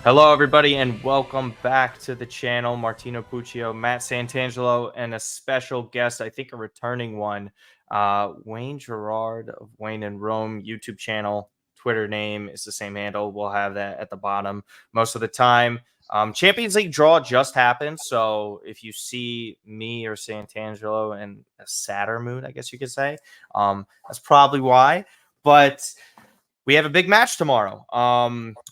Hello, everybody, and welcome back to the channel. Martino Puccio, Matt Santangelo, and a special guest, I think a returning one, Wayne Girard of Wayne and Rome YouTube channel. Twitter name is the same handle. We'll have that at the bottom most of the time. Champions League draw just happened, so if you see me or Santangelo in a sadder mood, I guess you could say, that's probably why. But we have a big match tomorrow.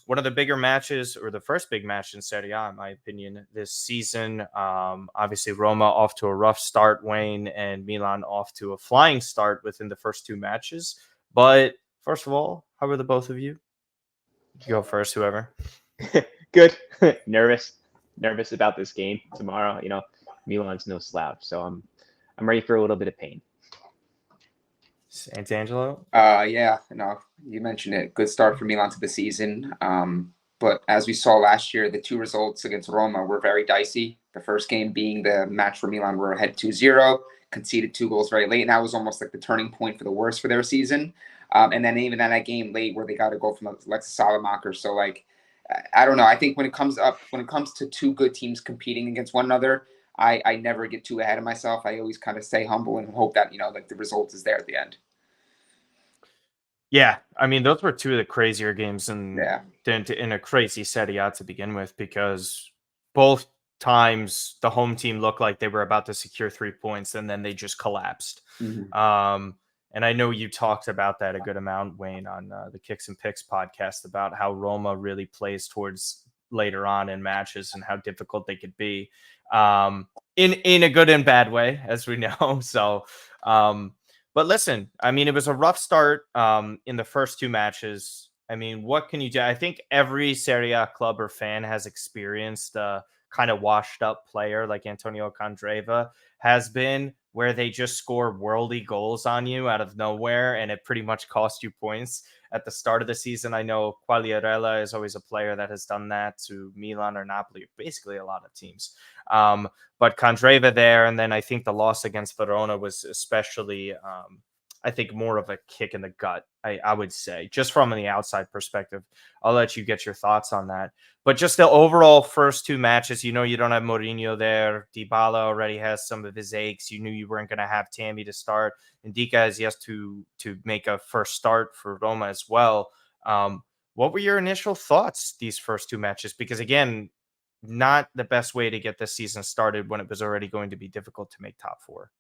One of the bigger matches, or the first big match in Serie A, in my opinion, this season. Obviously, Roma off to a rough start, Wayne, and Milan off to a flying start within the first two matches. But first of all, how are the both of you? You go first, whoever. Good. Nervous about this game tomorrow. Milan's no slouch, so I'm ready for a little bit of pain. Santangelo? Yeah, no, you mentioned it. Good start for Milan to the season. But as we saw last year, the two results against Roma were very dicey. The first game being the match for Milan were ahead 2-0, conceded 2 goals very late, and that was almost like the turning point for the worst for their season. And then even in that game late where they got a goal from Alexis Salamaker. So I don't know. I think when it comes to two good teams competing against one another, I never get too ahead of myself. I always kind of stay humble and hope that, the result is there at the end. Yeah, I mean, those were two of the crazier games in a crazy Serie A to begin with, because both times the home team looked like they were about to secure 3 points, and then they just collapsed. Mm-hmm. And I know you talked about that a good amount, Wayne, on the Kicks and Picks podcast, about how Roma really plays towards later on in matches and how difficult they could be, in a good and bad way, as we know. So, but listen, I mean, it was a rough start in the first two matches. I mean, what can you do? I think every Serie A club or fan has experienced a kind of washed up player like Antonio Candreva has been, where they just score worldy goals on you out of nowhere, and it pretty much cost you points at the start of the season. I know Quagliarella is always a player that has done that to Milan or Napoli, basically a lot of teams. But Candreva there, and then I think the loss against Verona was especially, I think, more of a kick in the gut, I would say, just from the outside perspective. I'll let you get your thoughts on that. But just the overall first two matches, you don't have Mourinho there. Dybala already has some of his aches. You knew you weren't going to have Tammy to start. And Dika has yet to make a first start for Roma as well. What were your initial thoughts these first two matches? Because, again, not the best way to get this season started when it was already going to be difficult to make top four.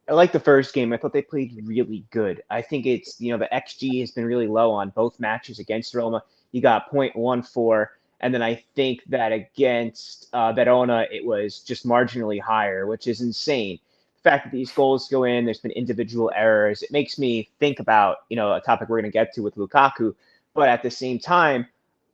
I like the first game. I thought they played really good. I think it's, the XG has been really low on both matches against Roma. You got 0.14. And then I think that against Verona, it was just marginally higher, which is insane. The fact that these goals go in, there's been individual errors. It makes me think about, a topic we're going to get to with Lukaku. But at the same time,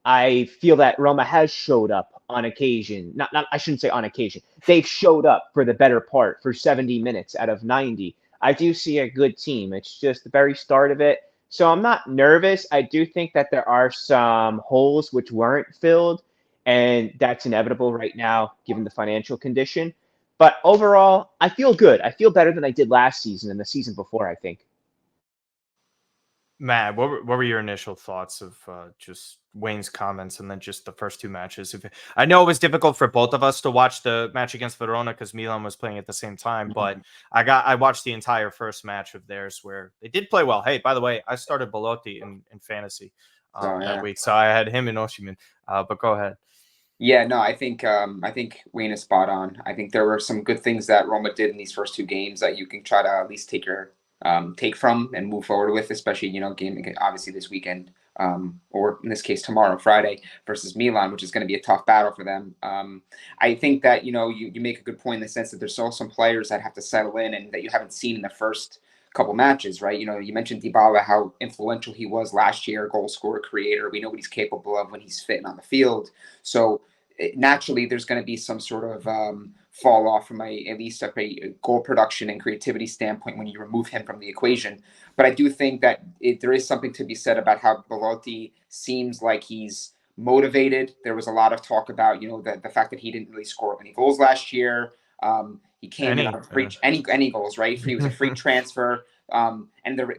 I feel that Roma has showed up on occasion. Not I shouldn't say on occasion. They've showed up for the better part for 70 minutes out of 90. I do see a good team. It's just the very start of it. So I'm not nervous. I do think that there are some holes which weren't filled, and that's inevitable right now given the financial condition. But overall, I feel good. I feel better than I did last season and the season before, I think. Matt, what were your initial thoughts of just Wayne's comments and then just the first two matches? I know it was difficult for both of us to watch the match against Verona because Milan was playing at the same time, but I watched the entire first match of theirs where they did play well. Hey, by the way, I started Belotti in fantasy that week, so I had him in Oshiman. But go ahead. Yeah, no, I think Wayne is spot on. I think there were some good things that Roma did in these first two games that you can try to at least take from and move forward with, especially, game obviously this weekend, or in this case tomorrow, Friday, versus Milan, which is going to be a tough battle for them. I think that, you make a good point in the sense that there's still some players that have to settle in and that you haven't seen in the first couple matches, right? You mentioned Dybala, how influential he was last year, goal scorer, creator. We know what he's capable of when he's fit and on the field. So naturally, there's going to be some sort of fall off from at least a goal production and creativity standpoint when you remove him from the equation. But I do think that there is something to be said about how Belotti seems like he's motivated. There was a lot of talk about, the fact that he didn't really score any goals last year. He came in on free any goals, right? He was a free transfer. And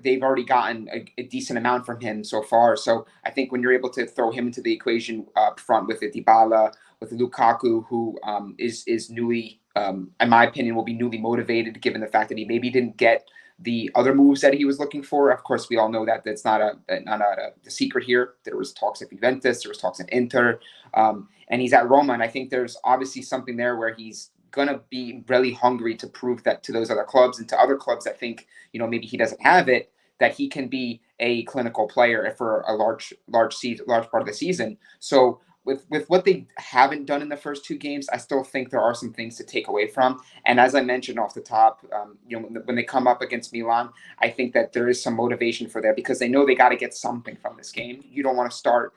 they've already gotten a decent amount from him so far. So I think when you're able to throw him into the equation up front with the Dybala, with Lukaku, who is newly, in my opinion, will be newly motivated, given the fact that he maybe didn't get the other moves that he was looking for. Of course, we all know that that's not the secret here. There was talks at Juventus, there was talks at Inter, and he's at Roma. And I think there's obviously something there where he's gonna be really hungry to prove that to those other clubs and to other clubs that think, maybe he doesn't have it, that he can be a clinical player for a large part of the season. So with what they haven't done in the first two games, I still think there are some things to take away from. And as I mentioned off the top, when they come up against Milan, I think that there is some motivation for that because they know they got to get something from this game. You don't want to start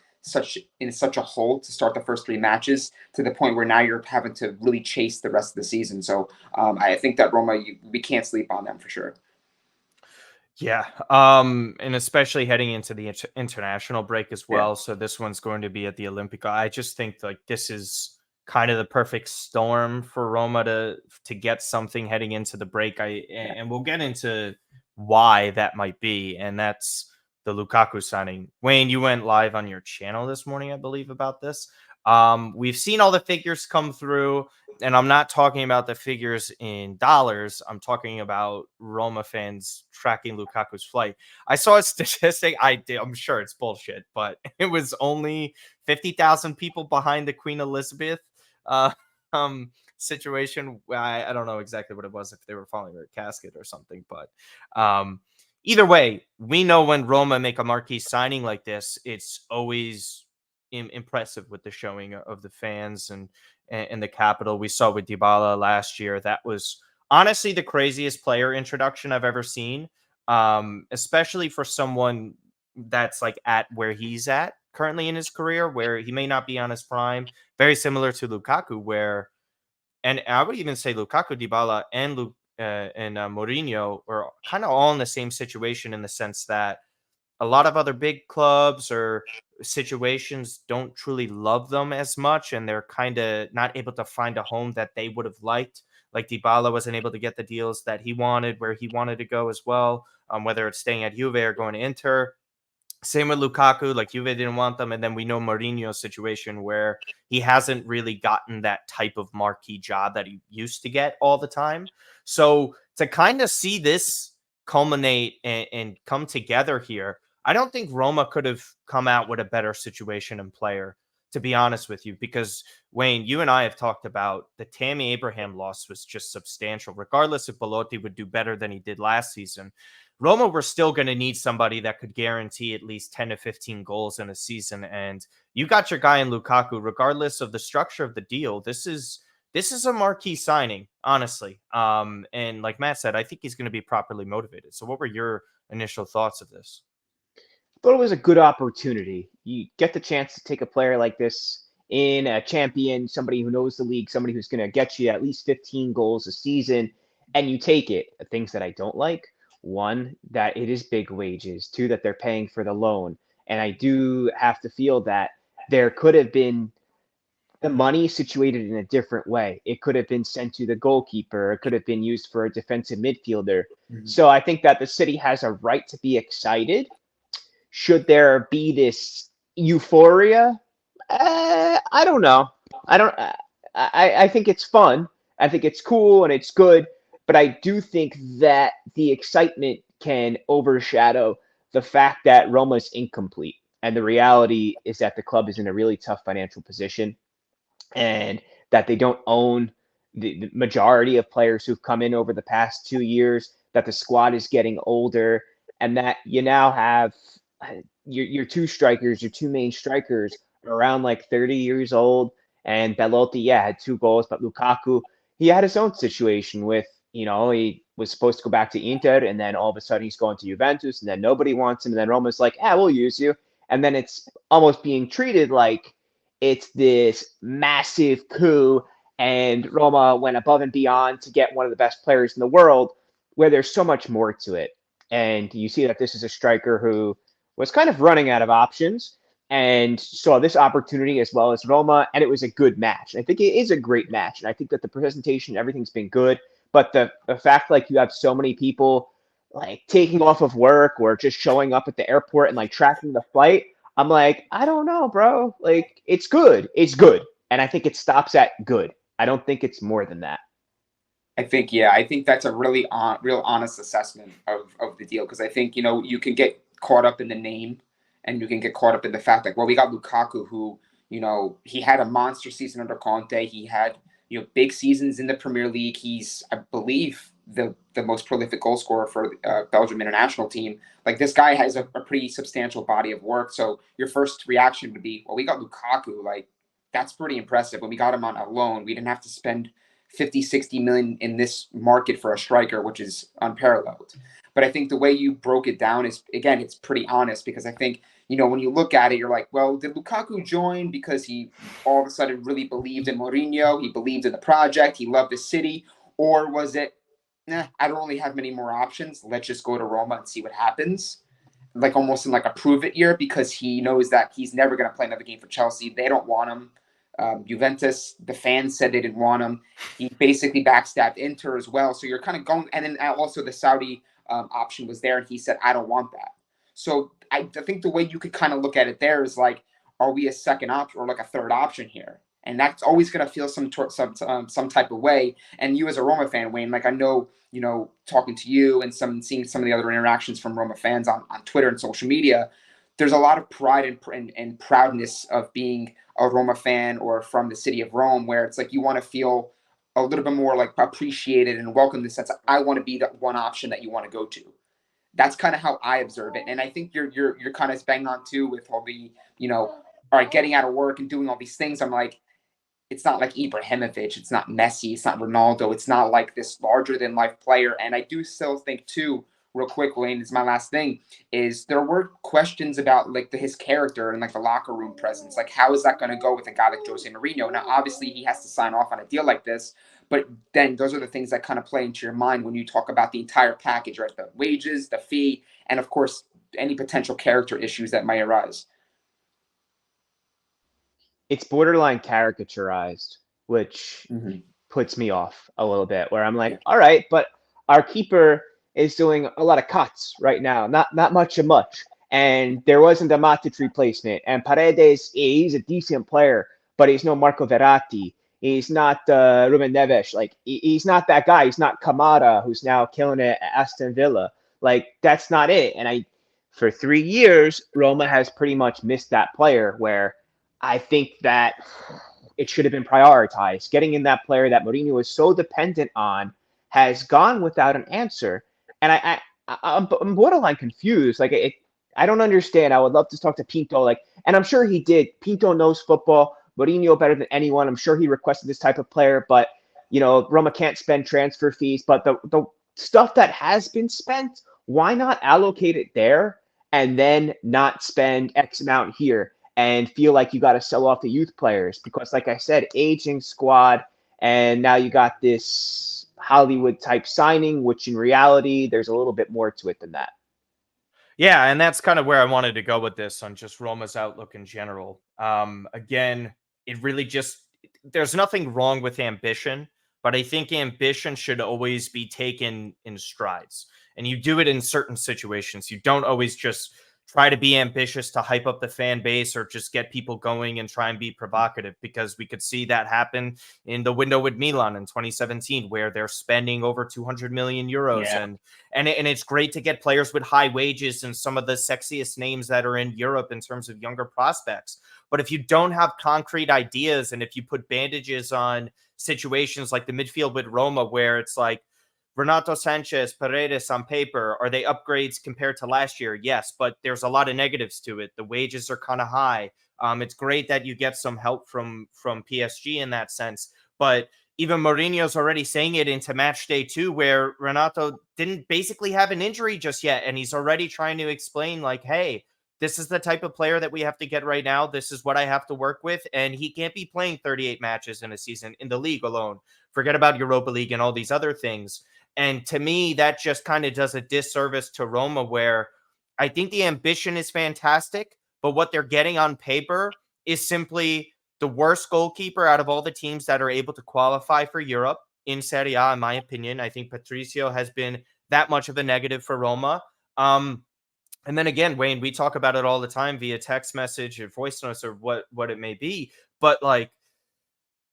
in such a hole to start the first three matches to the point where now you're having to really chase the rest of the season. So I think that Roma, we can't sleep on them for sure. Yeah, and especially heading into the international break as well. Yeah. So this one's going to be at the Olimpico. I just think like this is kind of the perfect storm for Roma to get something heading into the break. And we'll get into why that might be, and that's the Lukaku signing. Wayne, you went live on your channel this morning, I believe, about this. We've seen all the figures come through, and I'm not talking about the figures in dollars. I'm talking about Roma fans tracking Lukaku's flight. I saw a statistic. I'm sure it's bullshit, but it was only 50,000 people behind the Queen Elizabeth situation. I don't know exactly what it was, if they were following her casket or something, but either way, we know when Roma make a marquee signing like this, it's always impressive with the showing of the fans and the capital. We saw with Dybala last year. That was honestly the craziest player introduction I've ever seen, especially for someone that's like at where he's at currently in his career, where he may not be on his prime. Very similar to Lukaku, and I would even say Lukaku, Dybala, and Mourinho were kind of all in the same situation in the sense that a lot of other big clubs or situations don't truly love them as much, and they're kind of not able to find a home that they would have liked. Like Dybala wasn't able to get the deals that he wanted, where he wanted to go as well, whether it's staying at Juve or going to Inter. Same with Lukaku, like Juve didn't want them. And then we know Mourinho's situation where he hasn't really gotten that type of marquee job that he used to get all the time. So to kind of see this culminate and come together here, I don't think Roma could have come out with a better situation and player, to be honest with you, because Wayne, you and I have talked about the Tammy Abraham loss was just substantial. Regardless if Belotti would do better than he did last season, Roma were still going to need somebody that could guarantee at least 10 to 15 goals in a season. And you got your guy in Lukaku, regardless of the structure of the deal. This is a marquee signing, honestly. And like Matt said, I think he's going to be properly motivated. So what were your initial thoughts of this? I thought it was a good opportunity. You get the chance to take a player like this in, a champion, somebody who knows the league, somebody who's going to get you at least 15 goals a season, and you take it. The things that I don't like, one, that it is big wages. Two, that they're paying for the loan. And I do have to feel that there could have been the money situated in a different way. It could have been sent to the goalkeeper. It could have been used for a defensive midfielder. Mm-hmm. So I think that the city has a right to be excited. Should there be this euphoria? I don't know. I think it's fun. I think it's cool and it's good. But I do think that the excitement can overshadow the fact that Roma's incomplete. And the reality is that the club is in a really tough financial position and that they don't own the majority of players who've come in over the past 2 years, that the squad is getting older, and that you now have your two strikers, your two main strikers around like 30 years old. And Belotti, had 2 goals, but Lukaku, he had his own situation with, he was supposed to go back to Inter, and then all of a sudden he's going to Juventus, and then nobody wants him, and then Roma's like, we'll use you. And then it's almost being treated like it's this massive coup, and Roma went above and beyond to get one of the best players in the world, where there's so much more to it. And you see that this is a striker who was kind of running out of options and saw this opportunity as well as Roma, and it was a good match. I think it is a great match, and I think that the presentation, everything's been good. But the fact, like, you have so many people like taking off of work or just showing up at the airport and like tracking the flight, I'm like, I don't know, bro. Like, it's good. It's good. And I think it stops at good. I don't think it's more than that. I think that's a really real honest assessment of the deal, because I think, you can get caught up in the name, and you can get caught up in the fact that, well, we got Lukaku, who, he had a monster season under Conte. He had, big seasons in the Premier League. He's, I believe, the most prolific goal scorer for Belgium international team. Like, this guy has a pretty substantial body of work. So your first reaction would be, well, we got Lukaku. Like, that's pretty impressive. When we got him on a loan, we didn't have to spend 50, 60 million in this market for a striker, which is unparalleled. But I think the way you broke it down is, again, it's pretty honest, because I think, when you look at it, you're like, well, did Lukaku join because he all of a sudden really believed in Mourinho? He believed in the project. He loved the city. Or was it, I don't really have many more options. Let's just go to Roma and see what happens. Like, almost in like a prove it year, because he knows that he's never going to play another game for Chelsea. They don't want him. Juventus, the fans said they didn't want him. He basically backstabbed Inter as well. So you're kind of going, and then also the Saudi option was there, and he said, I don't want that. So I think the way you could kind of look at it there is like, are we a second option or like a third option here? And that's always going to feel some type of way. And you as a Roma fan, Wayne, like, I know, talking to you and seeing some of the other interactions from Roma fans on Twitter and social media, there's a lot of pride and proudness of being a Roma fan or from the city of Rome, where it's like you want to feel a little bit more like appreciated and welcome, in the sense that I want to be that one option that you want to go to. That's kind of how I observe it. And I think you're kind of bang on too with all the, all right, getting out of work and doing all these things. I'm like, it's not like Ibrahimovic, it's not Messi, it's not Ronaldo, it's not like this larger than life player. And I do still think too, real quick, Wayne, this is my last thing, is there were questions about like his character and like the locker room presence. Like, how is that going to go with a guy like Jose Mourinho? Now, obviously he has to sign off on a deal like this, but then those are the things that kind of play into your mind when you talk about the entire package, right? The wages, the fee, and of course, any potential character issues that might arise. It's borderline caricaturized, which puts me off a little bit, where I'm like, all right, but our keeper is doing a lot of cuts right now, not much of much. And there wasn't a Matic replacement. And Paredes, he's a decent player, but he's no Marco Verratti. He's not Ruben Neves. Like, he's not that guy. He's not Kamara, who's now killing it at Aston Villa. Like, that's not it. And for 3 years, Roma has pretty much missed that player, where I think that it should have been prioritized. Getting in that player that Mourinho is so dependent on has gone without an answer. And I'm borderline confused. Like, I don't understand. I would love to talk to Pinto. Like, and I'm sure he did. Pinto knows football. Mourinho better than anyone. I'm sure he requested this type of player. But, Roma can't spend transfer fees. But the stuff that has been spent, why not allocate it there and then not spend X amount here and feel like you got to sell off the youth players? Because, like I said, aging squad, and now you got this Hollywood type signing, which in reality, there's a little bit more to it than that. Yeah, and that's kind of where I wanted to go with this, on just Roma's outlook in general. Again, it really there's nothing wrong with ambition, but I think ambition should always be taken in strides. And you do it in certain situations. You don't always just try to be ambitious to hype up the fan base or just get people going and try and be provocative, because we could see that happen in the window with Milan in 2017, where they're spending over 200 million euros. Yeah. And it's great to get players with high wages and some of the sexiest names that are in Europe in terms of younger prospects. But if you don't have concrete ideas, and if you put bandages on situations like the midfield with Roma, where it's like, Renato Sanchez, Paredes on paper, are they upgrades compared to last year? Yes, but there's a lot of negatives to it. The wages are kind of high. It's great that you get some help from PSG in that sense, but even Mourinho's already saying it into match day 2, where Renato didn't basically have an injury just yet, and he's already trying to explain, like, hey, this is the type of player that we have to get right now. This is what I have to work with, and he can't be playing 38 matches in a season in the league alone. Forget about Europa League and all these other things. And to me, that just kind of does a disservice to Roma, where I think the ambition is fantastic, but what they're getting on paper is simply the worst goalkeeper out of all the teams that are able to qualify for Europe in Serie A, in my opinion. I think Patricio has been that much of a negative for Roma. And then again, Wayne, we talk about it all the time via text message or voice notes or what it may be. But like,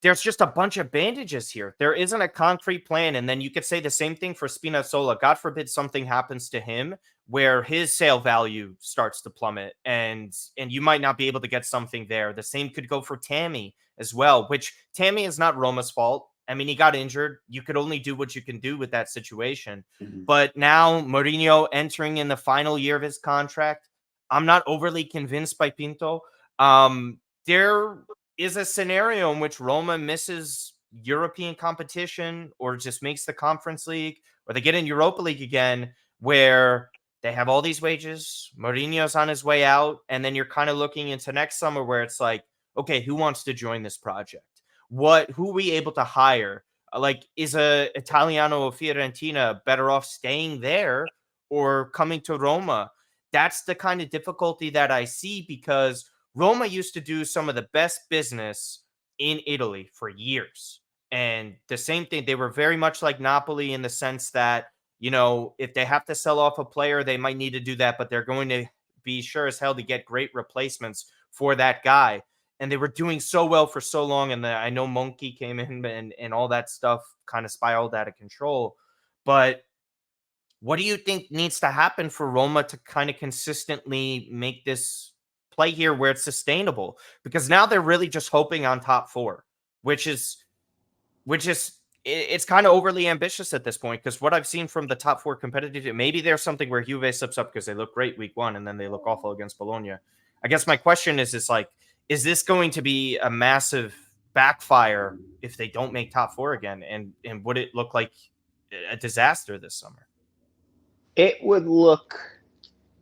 there's just a bunch of bandages here. There isn't a concrete plan. And then you could say the same thing for Spinazzola. God forbid something happens to him where his sale value starts to plummet and you might not be able to get something there. The same could go for Tammy as well, which Tammy is not Roma's fault. I mean, he got injured. You could only do what you can do with that situation. Mhm. But now Mourinho entering in the final year of his contract, I'm not overly convinced by Pinto. There is a scenario in which Roma misses European competition or just makes the Conference League or they get in Europa League again where they have all these wages, Mourinho's on his way out, and then you're kind of looking into next summer where it's like, okay, who wants to join this project? Who are we able to hire? Like, is a Italiano or Fiorentina better off staying there or coming to Roma? That's the kind of difficulty that I see because Roma used to do some of the best business in Italy for years. And the same thing, they were very much like Napoli in the sense that, you know, if they have to sell off a player, they might need to do that, but they're going to be sure as hell to get great replacements for that guy. And they were doing so well for so long. And I know Monkey came in and all that stuff kind of spiraled out of control. But what do you think needs to happen for Roma to kind of consistently make this play here where it's sustainable? Because now they're really just hoping on top four, which is it's kind of overly ambitious at this point because what I've seen from the top four competitive, maybe there's something where Juve slips up because they look great week one and then they look awful against Bologna. I guess my question is like, is this going to be a massive backfire if they don't make top four again? And would it look like a disaster this summer? It would look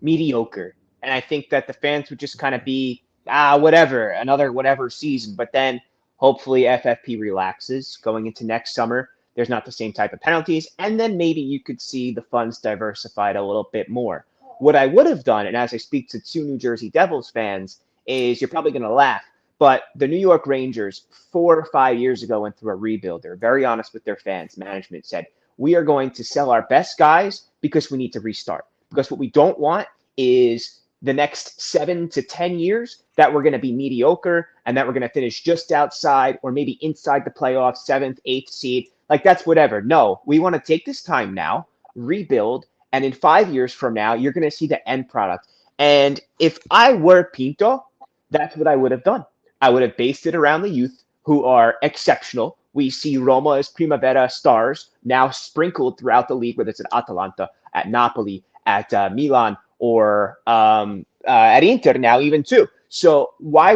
mediocre. And I think that the fans would just kind of be, whatever, another whatever season. But then hopefully FFP relaxes going into next summer. There's not the same type of penalties. And then maybe you could see the funds diversified a little bit more. What I would have done, and as I speak to two New Jersey Devils fans, is you're probably going to laugh, but the New York Rangers 4 or 5 years ago went through a rebuild. They're very honest with their fans. Management said, we are going to sell our best guys because we need to restart. Because what we don't want is the next 7 to 10 years that we're going to be mediocre and that we're going to finish just outside or maybe inside the playoffs, 7th, 8th seed. Like that's whatever. No, we want to take this time now, rebuild, and in 5 years from now, you're going to see the end product. And if I were Pinto, that's what I would have done. I would have based it around the youth who are exceptional. We see Roma as Primavera stars now sprinkled throughout the league, whether it's at Atalanta, at Napoli, at Milan, or at Inter now even too. So why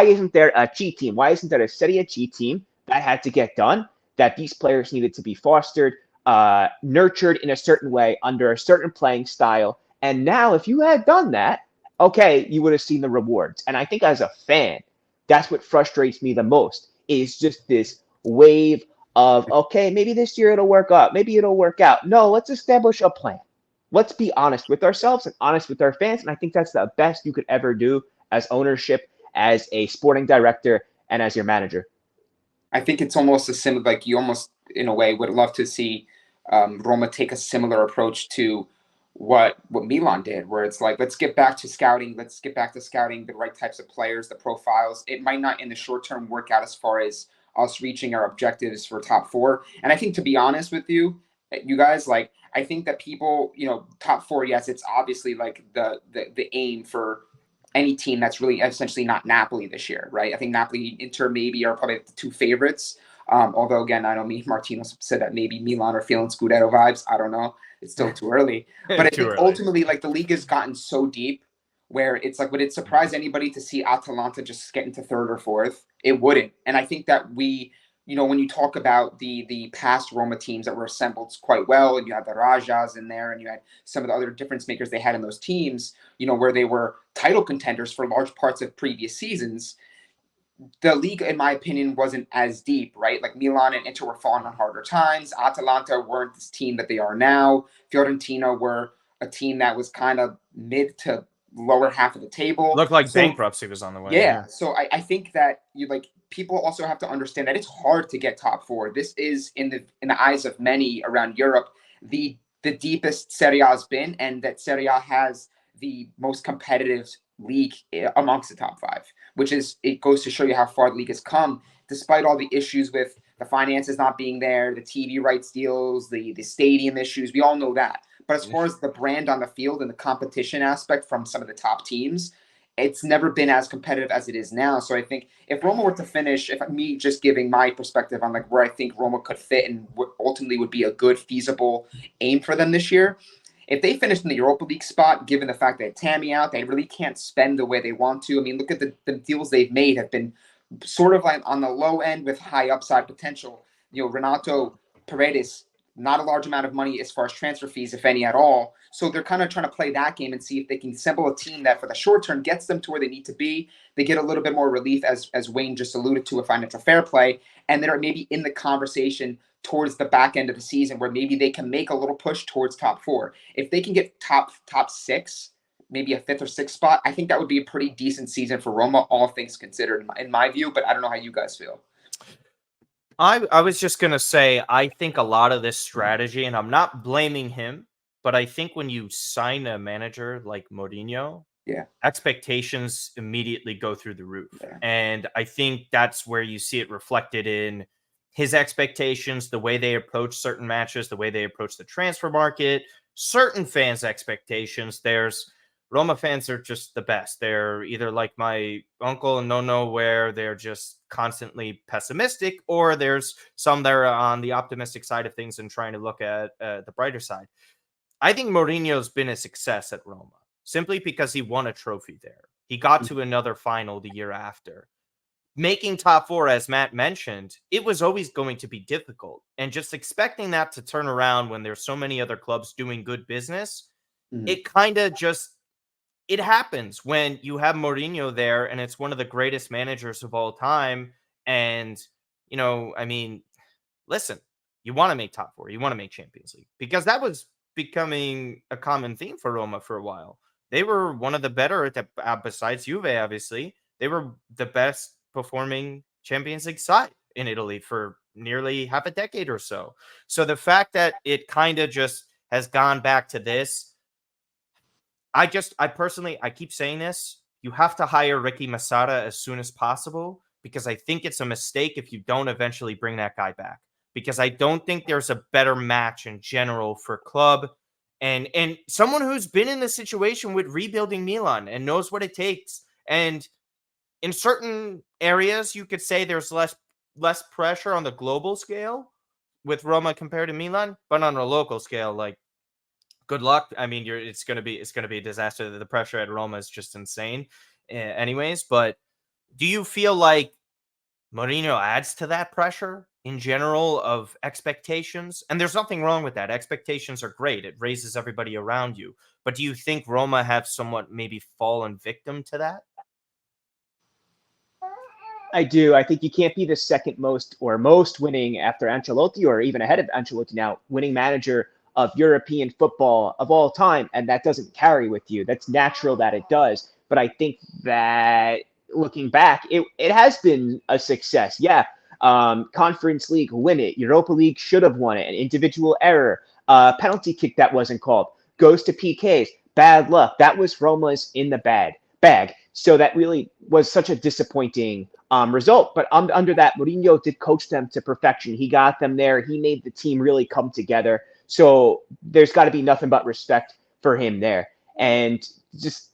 isn't there a G team? Why isn't there a Serie G team that had to get done? That these players needed to be fostered, nurtured in a certain way under a certain playing style. And now, if you had done that, okay, you would have seen the rewards. And I think as a fan, that's what frustrates me the most is just this wave of, okay, maybe this year it'll work out. Maybe it'll work out. No, let's establish a plan. Let's be honest with ourselves and honest with our fans. And I think that's the best you could ever do as ownership, as a sporting director, and as your manager. I think it's almost a similar, like you almost, in a way, would love to see Roma take a similar approach to what Milan did, where it's like, let's get back to scouting. Let's get back to scouting the right types of players, the profiles. It might not in the short term work out as far as us reaching our objectives for top four. And I think, to be honest with you, you guys, like, I think that people, top four, yes, it's obviously like the aim for any team that's really essentially not Napoli this year, right? I think Napoli, Inter maybe are probably the two favorites. Although, again, I know me, Martino said that maybe Milan are feeling Scudetto vibes. I don't know. It's still too early. But I think ultimately, like, the league has gotten so deep where it's like, would it surprise anybody to see Atalanta just get into third or fourth? It wouldn't. And I think that we, when you talk about the past Roma teams that were assembled quite well, and you had the Rajas in there, and you had some of the other difference makers they had in those teams, where they were title contenders for large parts of previous seasons, the league, in my opinion, wasn't as deep, right? Like Milan and Inter were falling on harder times. Atalanta weren't this team that they are now. Fiorentina were a team that was kind of mid to lower half of the table. Looked like bankruptcy was on the way. Yeah. So I think that people also have to understand that it's hard to get top four. This is in the eyes of many around Europe, the the deepest Serie A has been, and that Serie A has the most competitive league amongst the top 5, which is, it goes to show you how far the league has come, despite all the issues with the finances not being there, the TV rights deals, the stadium issues. We all know that. But as far as the brand on the field and the competition aspect from some of the top teams, it's never been as competitive as it is now. So I think if Roma were to finish, if me just giving my perspective on like where I think Roma could fit and what ultimately would be a good, feasible aim for them this year, if they finish in the Europa League spot, given the fact that Tammy out, they really can't spend the way they want to. I mean, look at the deals they've made have been sort of like on the low end with high upside potential. Renato Paredes, not a large amount of money as far as transfer fees, if any at all. So they're kind of trying to play that game and see if they can assemble a team that for the short term gets them to where they need to be. They get a little bit more relief, as Wayne just alluded to, a financial fair play, and they're maybe in the conversation towards the back end of the season where maybe they can make a little push towards top 4. If they can get top 6, maybe a 5th or 6th spot, I think that would be a pretty decent season for Roma, all things considered, in my view. But I don't know how you guys feel. I was just going to say, I think a lot of this strategy, and I'm not blaming him, but I think when you sign a manager like Mourinho, expectations immediately go through the roof. Yeah. And I think that's where you see it reflected in his expectations, the way they approach certain matches, the way they approach the transfer market, certain fans' expectations. There's Roma fans are just the best. They're either like my uncle and Nono, where they're just constantly pessimistic, or there's some that are on the optimistic side of things and trying to look at the brighter side. I think Mourinho's been a success at Roma simply because he won a trophy there. He got to another final the year after. Making top 4, as Matt mentioned, it was always going to be difficult. And just expecting that to turn around when there's so many other clubs doing good business, it kind of just, it happens when you have Mourinho there, and it's one of the greatest managers of all time. And, I mean, listen, you want to make top 4, you want to make Champions League, because that was becoming a common theme for Roma for a while. They were one of the better, besides Juve, obviously, they were the best performing Champions League side in Italy for nearly half a decade or so. So the fact that it kind of just has gone back to this, I personally, I keep saying this, you have to hire Ricky Masada as soon as possible, because I think it's a mistake if you don't eventually bring that guy back, because I don't think there's a better match in general for club and someone who's been in the situation with rebuilding Milan and knows what it takes. And in certain areas, you could say there's less pressure on the global scale with Roma compared to Milan, but on a local scale, like, good luck. I mean, it's going to be a disaster. The pressure at Roma is just insane, anyways. But do you feel like Mourinho adds to that pressure in general of expectations? And there's nothing wrong with that. Expectations are great. It raises everybody around you. But do you think Roma have somewhat maybe fallen victim to that? I do. I think you can't be the second most or most winning after Ancelotti, or even ahead of Ancelotti now, winning manager of European football of all time, and that doesn't carry with you. That's natural that it does. But I think that looking back, it has been a success. Yeah. Conference League, win it. Europa League, should have won it. An individual error. Penalty kick that wasn't called. Goes to PKs. Bad luck. That was Roma's in the bag. So that really was such a disappointing result. But under that, Mourinho did coach them to perfection. He got them there. He made the team really come together. So there's got to be nothing but respect for him there. And just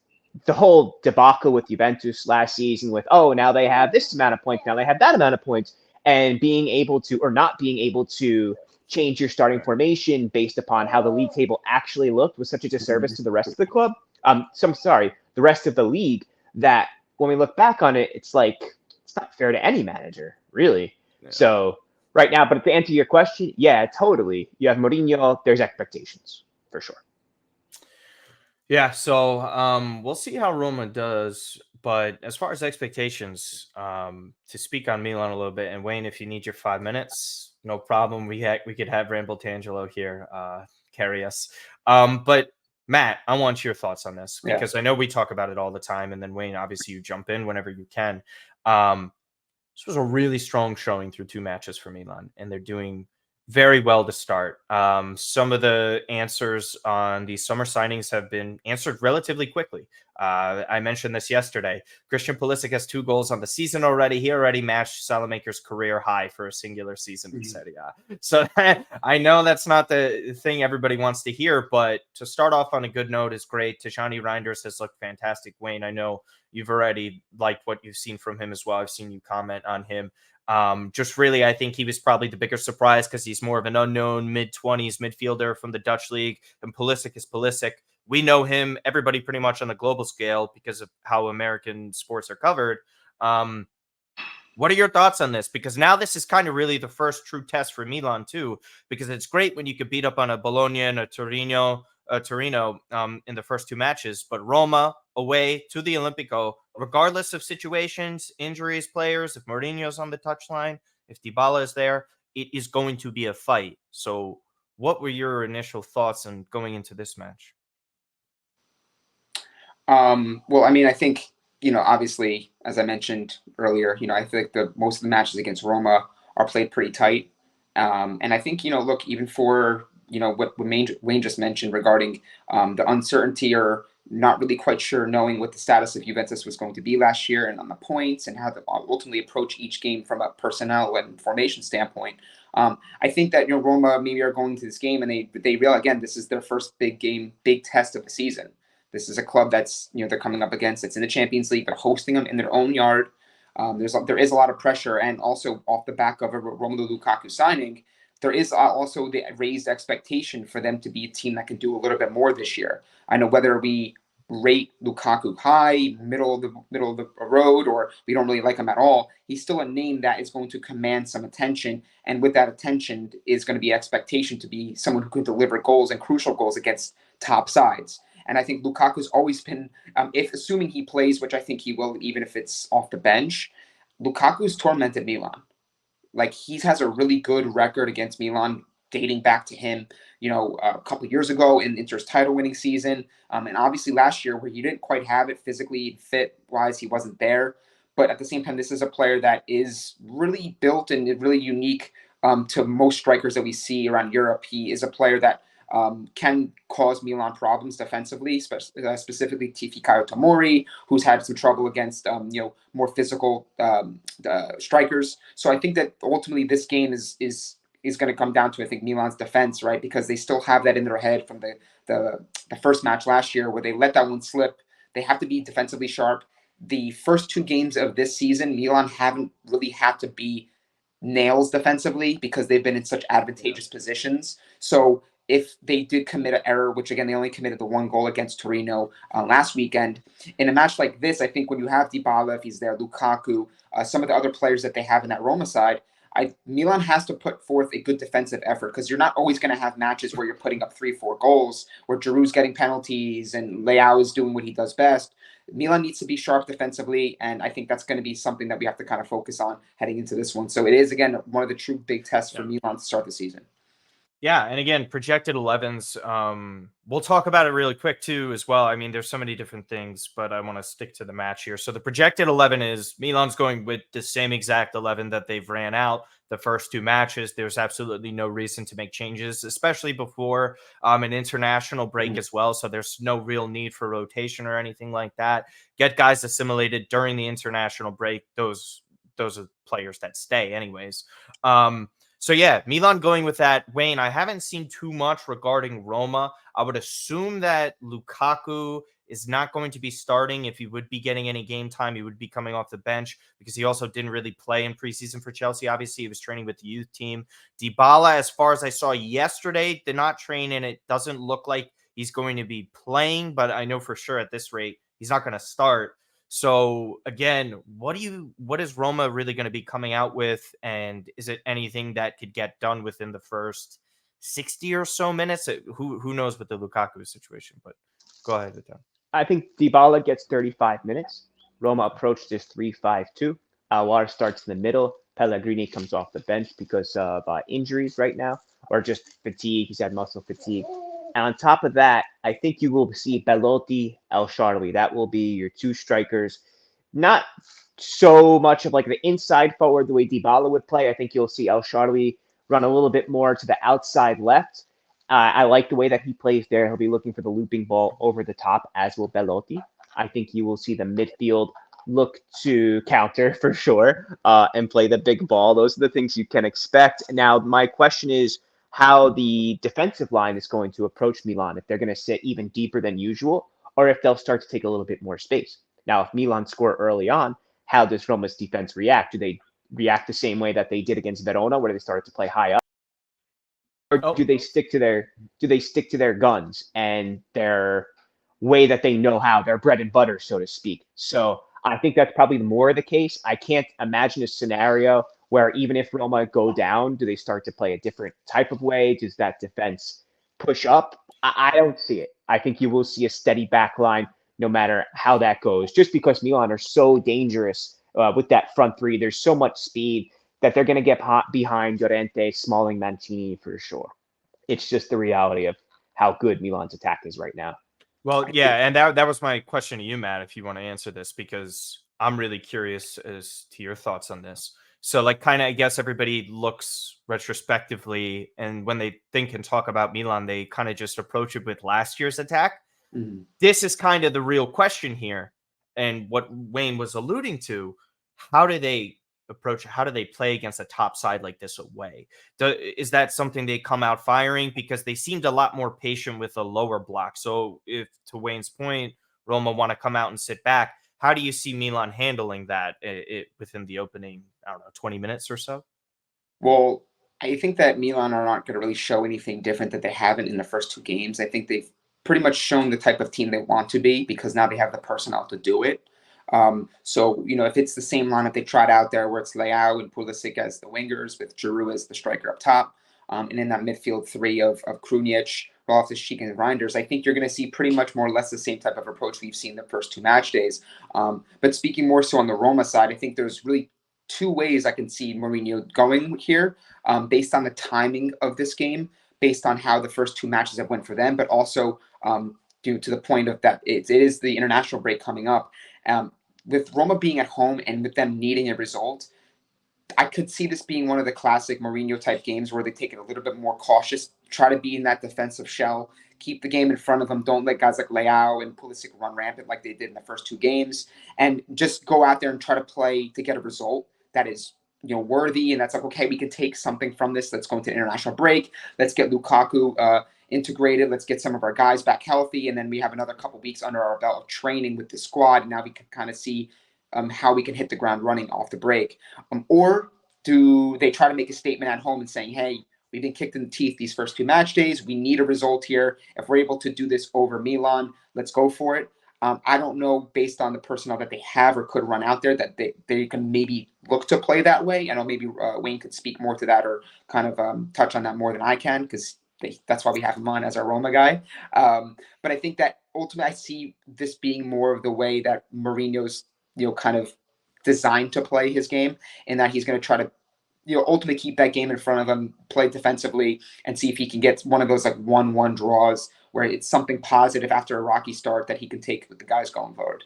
the whole debacle with Juventus last season with, now they have this amount of points, now they have that amount of points, and being able to, or not being able to, change your starting formation based upon how the league table actually looked was such a disservice to the rest of the club. The rest of the league, that when we look back on it, it's like, it's not fair to any manager, really. Yeah. So right now, but to answer your question, yeah, totally. You have Mourinho, there's expectations, for sure. Yeah, so we'll see how Roma does. But as far as expectations, to speak on Milan a little bit, and Wayne, if you need your 5 minutes, no problem. We could have Ramble Tangelo here carry us. But Matt, I want your thoughts on this, because I know we talk about it all the time. And then Wayne, obviously you jump in whenever you can. This was a really strong showing through 2 matches for Milan, and they're doing very well to start. Some of the answers on the summer signings have been answered relatively quickly. I mentioned this yesterday. Christian Pulisic has 2 goals on the season already. He already matched Salamaker's career high for a singular season in Serie A. So I know that's not the thing everybody wants to hear, but to start off on a good note is great. Tijani Reinders has looked fantastic. Wayne, I know you've already liked what you've seen from him as well. I've seen you comment on him. Just really, I think he was probably the bigger surprise because he's more of an unknown mid-20s midfielder from the Dutch league, and Pulisic is Pulisic. We know him, everybody pretty much on the global scale because of how American sports are covered. What are your thoughts on this? Because now this is kind of really the first true test for Milan too, because it's great when you could beat up on a Bologna and a Torino in the first 2 matches, but Roma away to the Olimpico, regardless of situations, injuries, players, if Mourinho's on the touchline, if Dybala is there, it is going to be a fight. So what were your initial thoughts on going into this match? Well, I mean, I think, obviously, as I mentioned earlier, I think most of the matches against Roma are played pretty tight. And I think, look, even for, what Wayne just mentioned regarding the uncertainty or not really quite sure knowing what the status of Juventus was going to be last year and on the points and how to ultimately approach each game from a personnel and formation standpoint. I think that, Roma maybe are going to this game and they realize, again, this is their first big game, big test of the season. This is a club that's, they're coming up against. It's in the Champions League. They're hosting them in their own yard. There is a lot of pressure, and also off the back of a Romelu Lukaku signing, there is also the raised expectation for them to be a team that can do a little bit more this year. I know whether we rate Lukaku high, middle of the road, or we don't really like him at all, he's still a name that is going to command some attention, and with that attention is going to be expectation to be someone who can deliver goals and crucial goals against top sides. And I think Lukaku's always been, if assuming he plays, which I think he will, even if it's off the bench, Lukaku's tormented Milan. Like, he has a really good record against Milan dating back to him, a couple of years ago in Inter's title-winning season. And obviously last year where he didn't quite have it physically, fit-wise, he wasn't there. But at the same time, this is a player that is really built and really unique to most strikers that we see around Europe. He is a player that can cause Milan problems defensively, specifically Fikayo Tomori, who's had some trouble against more physical strikers. So I think that ultimately this game is going to come down to, I think, Milan's defense, right? Because they still have that in their head from the first match last year where they let that one slip. They have to be defensively sharp. The first 2 games of this season, Milan haven't really had to be nails defensively because they've been in such advantageous positions. So if they did commit an error, which again, they only committed the 1 goal against Torino last weekend, in a match like this, I think when you have Dybala, if he's there, Lukaku, some of the other players that they have in that Roma side, Milan has to put forth a good defensive effort because you're not always going to have matches where you're putting up 3-4 goals, where Giroud's getting penalties and Leao is doing what he does best. Milan needs to be sharp defensively, and I think that's going to be something that we have to kind of focus on heading into this one. So it is, again, one of the true big tests for Milan to start the season. Yeah, and again, projected 11s. We'll talk about it really quick too as well. I mean, there's so many different things, but I want to stick to the match here. So the projected 11 is Milan's going with the same exact 11 that they've ran out the first 2 matches. There's absolutely no reason to make changes, especially before an international break as well. So there's no real need for rotation or anything like that. Get guys assimilated during the international break. Those are players that stay anyways. So yeah, Milan going with that. Wayne, I haven't seen too much regarding Roma. I would assume that Lukaku is not going to be starting. If he would be getting any game time, he would be coming off the bench because he also didn't really play in preseason for Chelsea. Obviously, he was training with the youth team. Dybala, as far as I saw yesterday, did not train, and it doesn't look like he's going to be playing, but I know for sure at this rate, he's not going to start. So again, what is Roma really going to be coming out with? And is it anything that could get done within the first 60 or so minutes? Who knows with the Lukaku situation, but go ahead with that. I think Dybala gets 35 minutes. Roma approached this 3-5-2. Aouar starts in the middle. Pellegrini comes off the bench because of injuries right now, or just fatigue. He's had muscle fatigue. And on top of that, I think you will see Belotti, El Shaarawy. That will be your 2 strikers. Not so much of like the inside forward the way Dybala would play. I think you'll see El Shaarawy run a little bit more to the outside left. I like the way that he plays there. He'll be looking for the looping ball over the top, as will Belotti. I think you will see the midfield look to counter for sure and play the big ball. Those are the things you can expect. Now, my question is how the defensive line is going to approach Milan, if they're going to sit even deeper than usual, or if they'll start to take a little bit more space. Now, if Milan score early on, how does Roma's defense react? Do they react the same way that they did against Verona, where they started to play high up? Or do they stick to their guns and their way that they know how, their bread and butter, so to speak? So I think that's probably more the case. I can't imagine a scenario where even if Roma go down, do they start to play a different type of way? Does that defense push up? I don't see it. I think you will see a steady back line no matter how that goes, just because Milan are so dangerous with that front three. There's so much speed that they're going to get behind Llorente, Smalling, Mancini for sure. It's just the reality of how good Milan's attack is right now. Well, yeah, and that was my question to you, Matt, if you want to answer this, because I'm really curious as to your thoughts on this. So, like, kind of, I guess everybody looks retrospectively, and when they think and talk about Milan, they kind of just approach it with last year's attack. Mm-hmm. This is kind of the real question here, and what Wayne was alluding to. How do they approach? How do they play against a top side like this away? Is that something they come out firing? Because they seemed a lot more patient with a lower block. So if, to Wayne's point, Roma want to come out and sit back, how do you see Milan handling that within the opening, I don't know, 20 minutes or so? Well, I think that Milan are not going to really show anything different that they haven't in the first two games. I think they've pretty much shown the type of team they want to be, because now they have the personnel to do it. So, if it's the same lineup they tried out there, where it's Leao and Pulisic as the wingers, with Giroud as the striker up top, and in that midfield three of Krunic, Loftus-Cheek, and Reinders, I think you're going to see pretty much more or less the same type of approach we've seen the first two match days. But speaking more so on the Roma side, I think there's really two ways I can see Mourinho going here, based on the timing of this game, based on how the first two matches have went for them, but also due to the point of that it is the international break coming up. With Roma being at home and with them needing a result, I could see this being one of the classic Mourinho type games where they take it a little bit more cautious, try to be in that defensive shell, keep the game in front of them, don't let guys like Leao and Pulisic run rampant like they did in the first two games, and just go out there and try to play to get a result that is worthy, and that's like, okay, we can take something from this. Let's go into international break. Let's get Lukaku integrated. Let's get some of our guys back healthy, and then we have another couple weeks under our belt of training with the squad. And now we can kind of see how we can hit the ground running off the break. Or do they try to make a statement at home and saying, hey, we've been kicked in the teeth these first two match days. We need a result here. If we're able to do this over Milan, let's go for it. I don't know, based on the personnel that they have or could run out there, that they can maybe look to play that way. I know maybe Wayne could speak more to that, or kind of touch on that more than I can, because that's why we have him on as our Roma guy. But I think that ultimately I see this being more of the way that Mourinho's kind of designed to play his game, and that he's going to try to ultimately keep that game in front of him, play defensively, and see if he can get one of those like 1-1 draws where it's something positive after a rocky start that he can take with the guys going forward.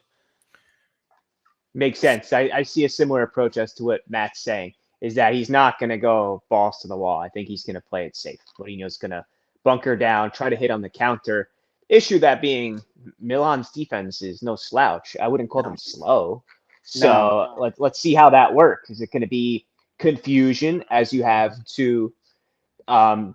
Makes sense. I see a similar approach as to what Matt's saying, is that he's not going to go balls to the wall. I think he's going to play it safe. Mourinho's going to bunker down, try to hit on the counter. Issue that being Milan's defense is no slouch. I wouldn't call them slow. So let's see how that works. Is it going to be confusion as you have two, how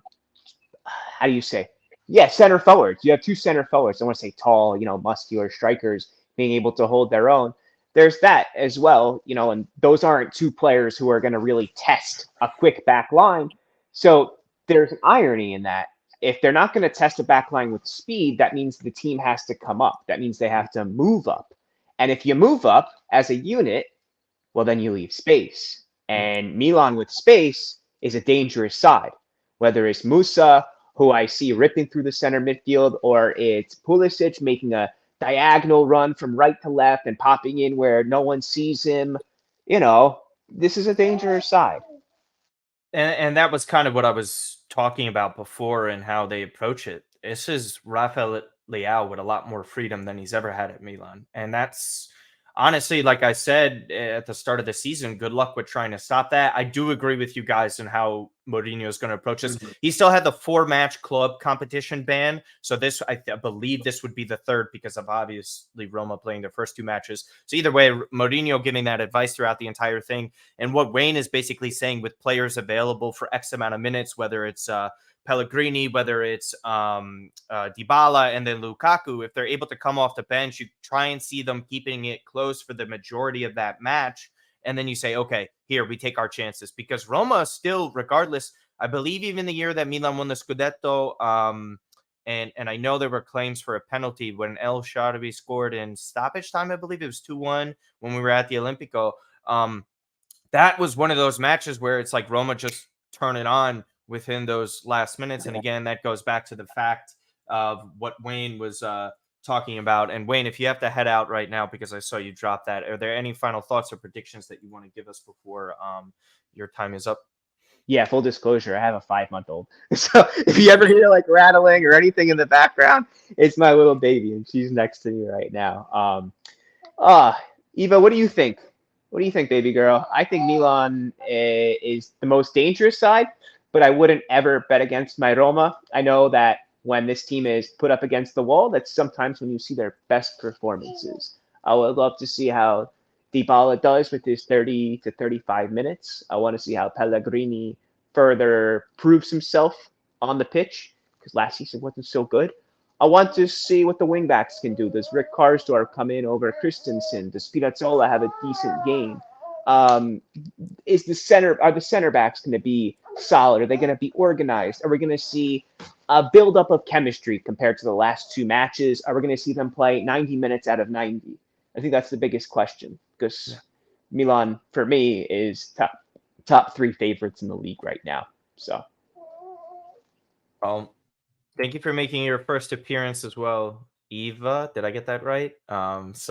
do you say? Yeah, center forwards. You have two center forwards. I want to say tall, muscular strikers being able to hold their own. There's that as well, and those aren't two players who are going to really test a quick back line. So there's an irony in that. If they're not going to test a back line with speed, that means the team has to come up. That means they have to move up. And if you move up as a unit, well, then you leave space. And Milan with space is a dangerous side, whether it's Musa, who I see ripping through the center midfield, or it's Pulisic making a diagonal run from right to left and popping in where no one sees him. This is a dangerous side. And that was kind of what I was talking about before, and how they approach it. This is Rafael Leao with a lot more freedom than he's ever had at Milan. And that's, honestly, like I said at the start of the season, good luck with trying to stop that. I do agree with you guys on how Mourinho is going to approach this. He still had the 4-match club competition ban. So this, I believe this would be the third because of obviously Roma playing their first 2 matches. So either way, Mourinho giving that advice throughout the entire thing. And what Wayne is basically saying with players available for X amount of minutes, whether it's Pellegrini, whether it's Dybala and then Lukaku, if they're able to come off the bench, you try and see them keeping it close for the majority of that match. And then you say, okay, here we take our chances, because Roma still, regardless, I believe even the year that Milan won the Scudetto, and I know there were claims for a penalty when El Shaarawy scored in stoppage time. I believe it was 2-1 when we were at the Olimpico. That was one of those matches where it's like Roma just turn it on within those last minutes. And again, that goes back to the fact of what Wayne was talking about. And Wayne, if you have to head out right now because I saw you drop that, are there any final thoughts or predictions that you want to give us before your time is up? Yeah, full disclosure, I have a 5-month-old. So if you ever hear like rattling or anything in the background, it's my little baby, and she's next to me right now. Eva, what do you think? What do you think, baby girl? I think Milan is the most dangerous side, but I wouldn't ever bet against my Roma. I know that when this team is put up against the wall, that's sometimes when you see their best performances. I would love to see how Dybala does with his 30 to 35 minutes. I want to see how Pellegrini further proves himself on the pitch, because last season wasn't so good. I want to see what the wingbacks can do. Does Rick Karsdorp come in over Christensen? Does Spinazzola have a decent game? Are the center backs going to be solid? Are they going to be organized? Are we going to see a buildup of chemistry compared to the last 2 matches? Are we going to see them play 90 minutes out of 90? I think that's the biggest question, because Milan, for me, is top 3 favorites in the league right now. So, thank you for making your first appearance as well, Eva. Did I get that right? Best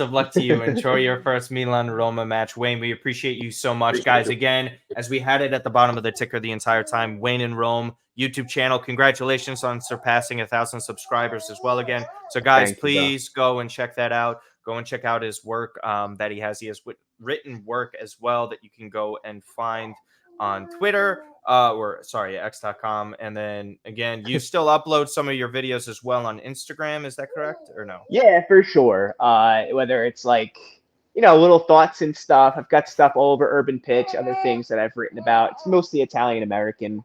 of luck to you. Enjoy your first Milan Roma match. Wayne, we appreciate you so much, guys. Again, as we had it at the bottom of the ticker the entire time, Wayne in Rome YouTube channel. Congratulations on surpassing 1,000 subscribers as well again. So guys, please go and check that out. Go and check out his work that he has. He has written work as well that you can go and find on Twitter. X.com. And then again, you still upload some of your videos as well on Instagram. Is that correct or no? Yeah, for sure. Whether it's like, little thoughts and stuff. I've got stuff all over Urban Pitch, other things that I've written about. It's mostly Italian American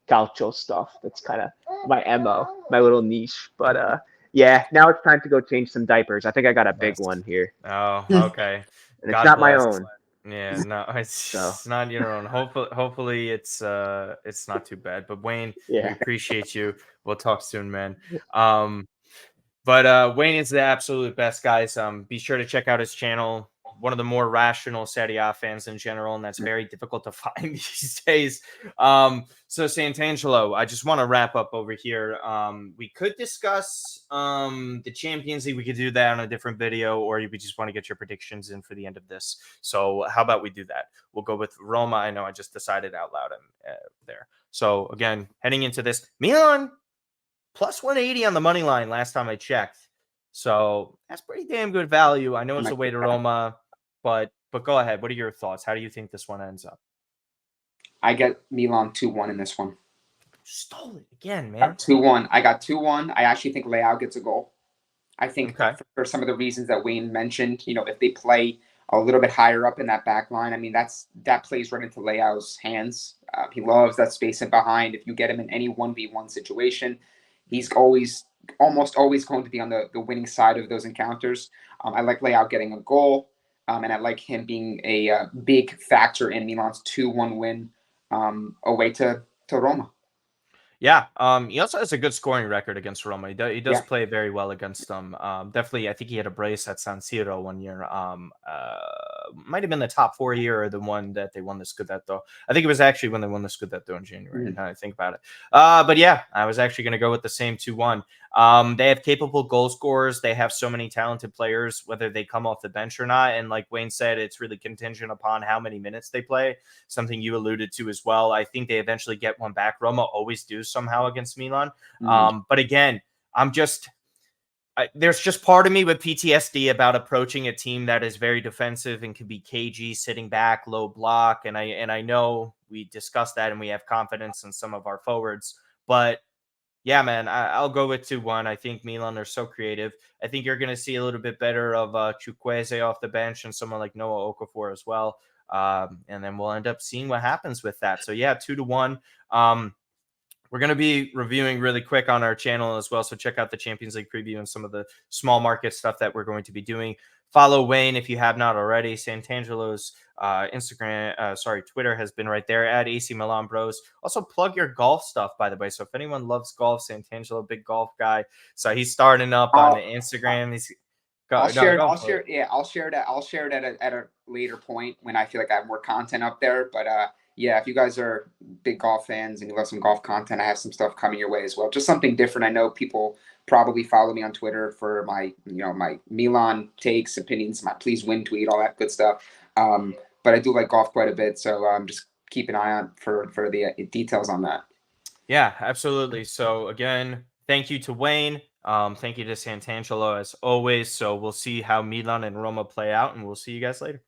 calcio stuff. That's kind of my MO, my little niche. But yeah, now it's time to go change some diapers. I think I got a big one here. Oh, okay. And it's not my own. Yeah, no, it's not your own. Hopefully it's not too bad. But Wayne, we appreciate you. We'll talk soon, man. But Wayne is the absolute best, guys. Be sure to check out his channel. One of the more rational Serie A fans in general, and that's very difficult to find these days. So Sant'Angelo, I just want to wrap up over here. We could discuss the Champions League. We could do that on a different video, or we just want to get your predictions in for the end of this. So how about we do that? We'll go with Roma. I know I just decided out loud there. So again, heading into this, Milan plus 180 on the money line last time I checked. So that's pretty damn good value. I know it's away to Roma, but go ahead. What are your thoughts? How do you think this one ends up? I get Milan 2-1 in this one. Stole it again, man. 2-1. I got 2-1. I actually think Leao gets a goal. I think for some of the reasons that Wayne mentioned, if they play a little bit higher up in that back line, I mean, that plays right into Leao's hands. He loves that space in behind. If you get him in any 1v1 situation, he's almost always going to be on the winning side of those encounters. I like Leao getting a goal, and I like him being a big factor in Milan's 2-1 win away to Roma. Yeah, he also has a good scoring record against Roma. He does play very well against them. Definitely, I think he had a brace at San Siro one year. Might have been the top 4 year or the one that they won the Scudetto. I think it was actually when they won the Scudetto in January. Now I think about it. But yeah, I was actually going to go with the same 2-1. They have capable goal scorers. They have so many talented players, whether they come off the bench or not. And like Wayne said, it's really contingent upon how many minutes they play. Something you alluded to as well. I think they eventually get one back. Roma always do somehow against Milan. But again, there's just part of me with PTSD about approaching a team that is very defensive and can be cagey, sitting back, low block. And I know we discussed that and we have confidence in some of our forwards. But yeah, man, I'll go with 2-1. I think Milan are so creative. I think you're going to see a little bit better of Chukwueze off the bench and someone like Noah Okafor as well. And then we'll end up seeing what happens with that. So yeah, 2-1. We're going to be reviewing really quick on our channel as well. So check out the Champions League preview and some of the small market stuff that we're going to be doing. Follow Wayne if you have not already. Santangelo's Twitter has been right there at AC Milan Bros. Also plug your golf stuff, by the way. So if anyone loves golf, Santangelo, big golf guy. So he's starting up on Instagram. I'll share it at a later point when I feel like I have more content up there. But yeah, if you guys are big golf fans and you love some golf content, I have some stuff coming your way as well. Just something different. I know people probably follow me on Twitter for my Milan takes, opinions, my please win tweet, all that good stuff. But I do like golf quite a bit, so just keep an eye on for the details on that. Yeah, absolutely. So again, thank you to Wayne. Thank you to Santangelo as always. So we'll see how Milan and Roma play out, and we'll see you guys later.